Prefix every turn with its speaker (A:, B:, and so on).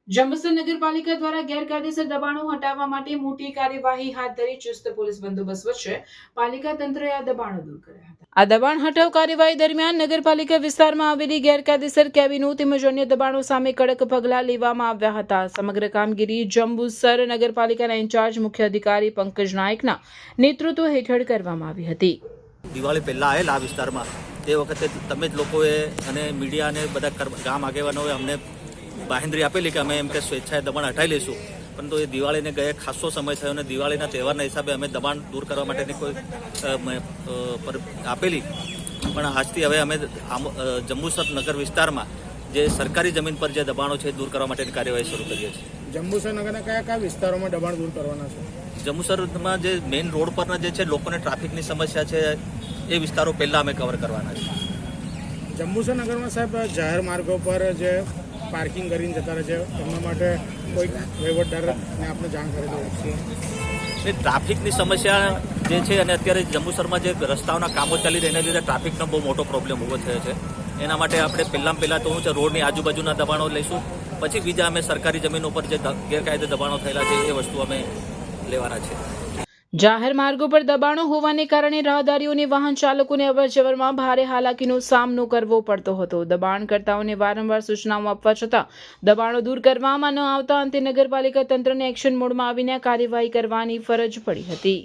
A: જંબુસર નગરપાલિકા દ્વારા ગેરકાયદેસર દબાણો હટાવવા માટે મોટી કાર્યવાહી હાથ ધરી ચુસ્ત પોલીસ બંદોબસ્ત વચ્ચે પાલિકા તંત્રએ આ દબાણો દૂર કર્યા હતા। આ દબાણ હટાવ કાર્યવાહી દરમિયાન નગરપાલિકા વિસ્તારમાં આવેલી ગેરકાયદેસર કેબિનો તેમજ અન્ય દબાણો સામે કડક પગલાં લેવામાં આવ્યા હતા। સમગ્ર કામગીરી જંબુસર નગરપાલિકાના ઇન્ચાર્જ મુખ્ય અધિકારી પંકજ નાયકના નેતૃત્વ હેઠળ કરવામાં આવી હતી।
B: દિવાળી પહેલા આવેલા આ વિસ્તારમાં તે વખતે તમે જ લોકોએ અને મીડિયાને બધા ગામ આગેવાનોએ અમને બાહેંધરી આપેલી કે અમે એમ કે સ્વેચ્છાએ દબાણ હટાવી લઈશું, પરંતુ એ દિવાળીને ગયે ખાસો સમય થયો અને દિવાળીના તહેવારના હિસાબે અમે દબાણ દૂર કરવા માટેની કોઈ આપેલી, પણ આજથી હવે અમે જંબુસર નગર વિસ્તારમાં જે સરકારી જમીન પર જે દબાણો છે દૂર કરવા માટેની કાર્યવાહી શરૂ કરીએ છીએ।
C: જંબુસર નગરના કયા કયા વિસ્તારોમાં દબાણ દૂર કરવાના છે?
B: જંબુસરમાં જે મેઇન રોડ પરના જે છે લોકોને ટ્રાફિકની સમસ્યા છે એ વિસ્તારો પહેલાં અમે કવર કરવાના છે।
C: જંબુસર નગરમાં સાહેબ જાહેર માર્ગો પર જે પાર્કિંગ કરીને જતા રહે છે એમના માટે કોઈ વહીવટદારને આપણે જાણ કરી દઈએ છીએ।
B: એ ટ્રાફિકની સમસ્યા જે છે અને અત્યારે જંબુસરમાં જે રસ્તાઓના કામો ચાલી રહ્યા એના લીધે ટ્રાફિકનો બહુ મોટો પ્રોબ્લેમ ઊભો થયો છે। એના માટે આપણે પહેલાં તો હું છે રોડની આજુબાજુના દબાણો લઈશું, પછી બીજા અમે સરકારી જમીન ઉપર જે ગેરકાયદે દબાણો થયેલા છે એ વસ્તુ અમે લેવાના છે।
A: જાહેર માર્ગો પર દબાણો હોવાને કારણે રાહદારીઓને વાહન ચાલકોને અવરજવરમાં ભારે હાલાકીનો સામનો કરવો પડતો હતો। દબાણકર્તાઓને વારંવાર સૂચનાઓ આપવા છતાં દબાણો દૂર કરવામાં ન આવતા અંતે નગરપાલિકા તંત્રને એક્શન મોડમાં આવીને કાર્યવાહી કરવાની ફરજ પડી હતી।